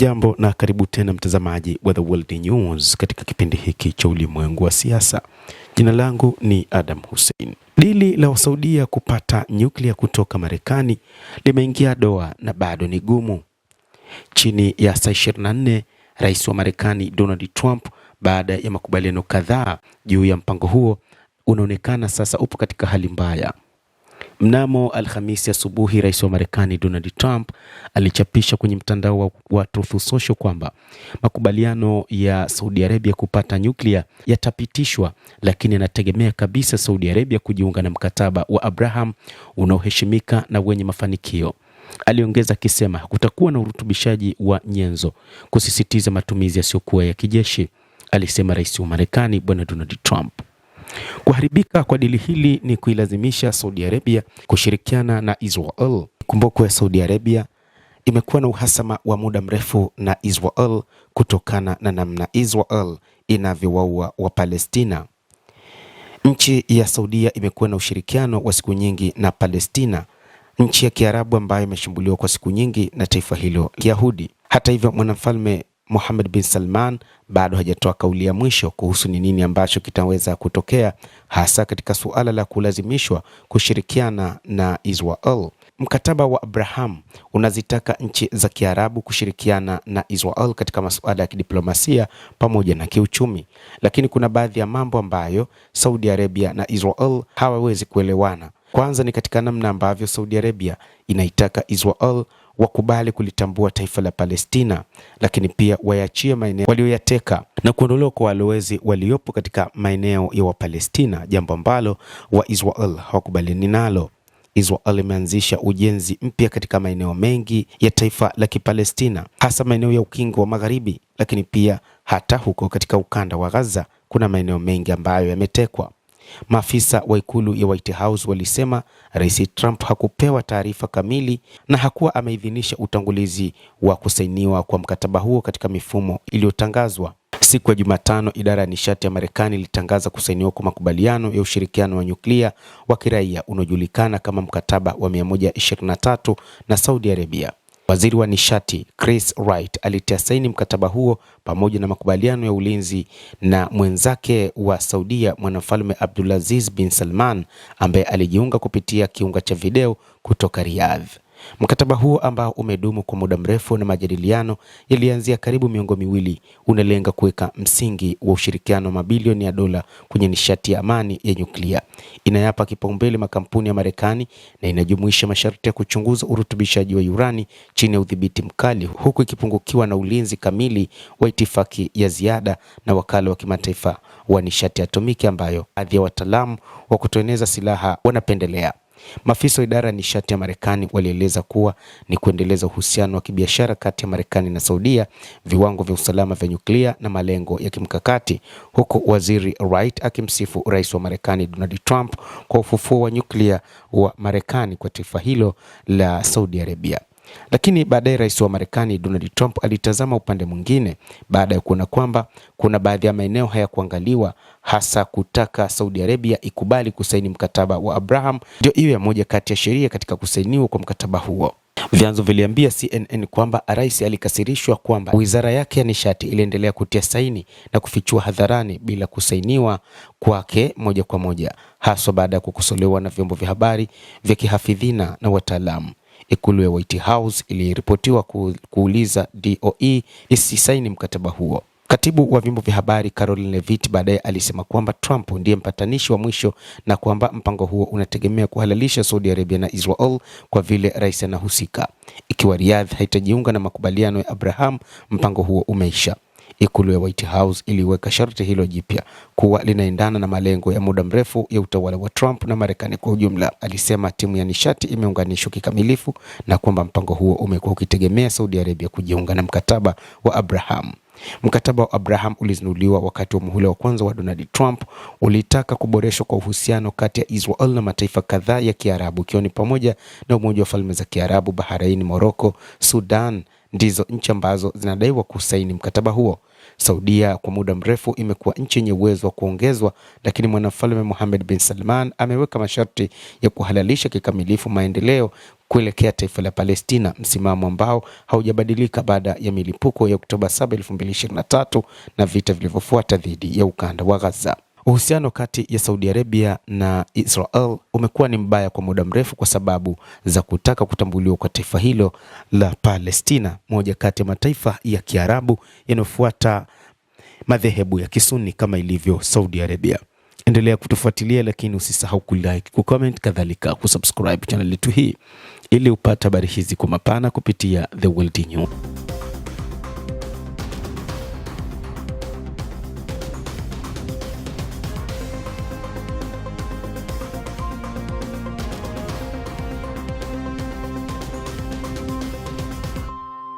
Hujambo na karibu tena mtazamaji wa The World News katika kipindi hiki cha ulimwengu wa siasa. Jina langu ni Adam Hussein. Dili la Wasaudia kupata nyuklia kutoka Marekani limeingia doa na bado ni gumu. Chini ya saa 24, Rais wa Marekani Donald Trump, baada ya makubaliano kadhaa juu ya mpango huo, unaonekana sasa upo katika hali mbaya. Mnamo Alhamisi asubuhi, Rais wa Marekani Donald Trump alichapisha kwenye mtandao wa Truth Social kwamba makubaliano ya Saudi Arabia kupata nyuklia yatapitishwa, lakini anategemea kabisa Saudi Arabia kujiunga na mkataba wa Abraham unaoheshimika na wenye mafanikio. Aliongeza akisema kutakuwa na urutubishaji wa nyenzo, kusisitiza matumizi yasiyokuwa ya kijeshi, alisema Rais wa Marekani Bwana Donald Trump. Kuharibika kwa dili hili ni kuilazimisha Saudi Arabia kushirikiana na Israel. Kumbukwe Saudi Arabia imekuwa na uhasama wa muda mrefu na Israel kutokana na namna Israel inavyowaua wa Palestina. Nchi ya Saudia imekuwa na ushirikiano wa siku nyingi na Palestina, nchi ya Kiarabu ambayo imeshambuliwa kwa siku nyingi na taifa hilo Kiyahudi. Hata hivyo, mwanamfalme Mohammed bin Salman bado hajatoa kauli ya mwisho kuhusu ni nini ambacho kitaweza kutokea, hasa katika suala la kulazimishwa kushirikiana na Israel. Mkataba wa Abraham unazitaka nchi za Kiarabu kushirikiana na Israel katika masuala ya kidiplomasia pamoja na kiuchumi, lakini kuna baadhi ya mambo ambayo Saudi Arabia na Israel hawawezi kuelewana. Kwanza ni katika namna ambavyo Saudi Arabia inaitaka Israel wakubali kulitambua taifa la Palestina, lakini pia wayachie maeneo walioyateka na kuondolewa kwa walowezi waliopo katika maeneo ya Wapalestina, jambo ambalo wa Israel hawakubaliani nalo. Israel imeanzisha ujenzi mpya katika maeneo mengi ya taifa la Kipalestina, hasa maeneo ya ukingo wa Magharibi, lakini pia hata huko katika ukanda wa Gaza kuna maeneo mengi ambayo yametekwa. Maafisa wa ikulu ya White House walisema Rais Trump hakupewa taarifa kamili na hakuwa ameidhinisha utangulizi wa kusainiwa kwa mkataba huo katika mifumo iliyotangazwa. Siku ya Jumatano, idara ya nishati ya Marekani ilitangaza kusainiwa kwa makubaliano ya ushirikiano wa nyuklia wa kiraia unaojulikana kama mkataba wa 123 na Saudi Arabia. Waziri wa nishati Chris Wright alitia saini mkataba huo pamoja na makubaliano ya ulinzi na mwenzake wa Saudia Mwanamfalme Abdulaziz bin Salman, ambaye alijiunga kupitia kiunga cha video kutoka Riyadh. Mkataba huo ambao umedumu kwa muda mrefu na majadiliano yalianzia karibu miongo miwili, unalenga kuweka msingi wa ushirikiano wa mabilioni ya dola kwenye nishati ya amani ya nyuklia. Inayapa kipaumbele makampuni ya Marekani na inajumuisha masharti ya kuchunguza urutubishaji wa urani chini ya udhibiti mkali, huku ikipungukiwa na ulinzi kamili wa itifaki ya ziada na wakala wa kimataifa wa nishati atomiki ambayo baadhi ya wataalamu wa kutoeneza silaha wanapendelea. Maafisa wa idara ya nishati ya Marekani walieleza kuwa ni kuendeleza uhusiano wa kibiashara kati ya Marekani na Saudia, viwango vya usalama vya nyuklia na malengo ya kimkakati, huku Waziri Wright akimsifu Rais wa Marekani Donald Trump kwa ufufuo wa nyuklia wa Marekani kwa taifa hilo la Saudi Arabia. Lakini baadaye Rais wa Marekani Donald Trump alitazama upande mwingine baada ya kuona kwamba kuna baadhi ya maeneo hayakuangaliwa, hasa kutaka Saudi Arabia ikubali kusaini mkataba wa Abraham ndio iwe moja kati ya sheria katika kusainiwa kwa mkataba huo. Vyanzo viliambia CNN kwamba rais alikasirishwa kwamba wizara yake ya nishati iliendelea kutia saini na kufichua hadharani bila kusainiwa kwake moja kwa moja, hasa baada ya kukosolewa na vyombo vya habari vya kihafidhina na wataalamu. Ikulu ya White House iliripotiwa kuuliza DOE isisaini mkataba huo. Katibu wa vyombo vya habari Caroline Levitt baadaye alisema kwamba Trump ndiye mpatanishi wa mwisho na kwamba mpango huo unategemea kuhalalisha Saudi Arabia na Israel kwa vile rais anahusika. Ikiwa Riyadh haitajiunga na makubaliano ya Abraham, mpango huo umeisha. Ikulu ya White House iliweka sharti hilo jipya kuwa linaendana na malengo ya muda mrefu ya utawala wa Trump na Marekani kwa ujumla. Alisema timu ya nishati imeunganishwa kikamilifu na kwamba mpango huo umekuwa ukitegemea Saudi Arabia kujiunga na mkataba wa Abraham. Mkataba wa Abraham ulizinuliwa wakati wa muhula wa kwanza wa Donald Trump. Ulitaka kuboreshwa kwa uhusiano kati ya Israel na mataifa kadhaa ya Kiarabu, ikiwa ni pamoja na Umoja wa Falme za Kiarabu, Bahrain, Morocco, Sudan ndizo nchi ambazo zinadaiwa kusaini mkataba huo. Saudia kwa muda mrefu imekuwa nchi yenye uwezo wa kuongezwa, lakini mwanamfalme Mohammed bin Salman ameweka masharti ya kuhalalisha kikamilifu maendeleo kuelekea taifa la Palestina, msimamo ambao haujabadilika baada ya milipuko ya Oktoba 7, 2023 na vita vilivyofuata dhidi ya ukanda wa Gaza. Uhusiano kati ya Saudi Arabia na Israel umekuwa ni mbaya kwa muda mrefu kwa sababu za kutaka kutambuliwa kwa taifa hilo la Palestina, moja kati ya mataifa ya Kiarabu yanayofuata madhehebu ya Kisuni kama ilivyo Saudi Arabia. Endelea kutufuatilia, lakini usisahau kulike, kucomment, kadhalika kusubscribe channel yetu hii ili upate habari hizi kwa mapana kupitia The World News.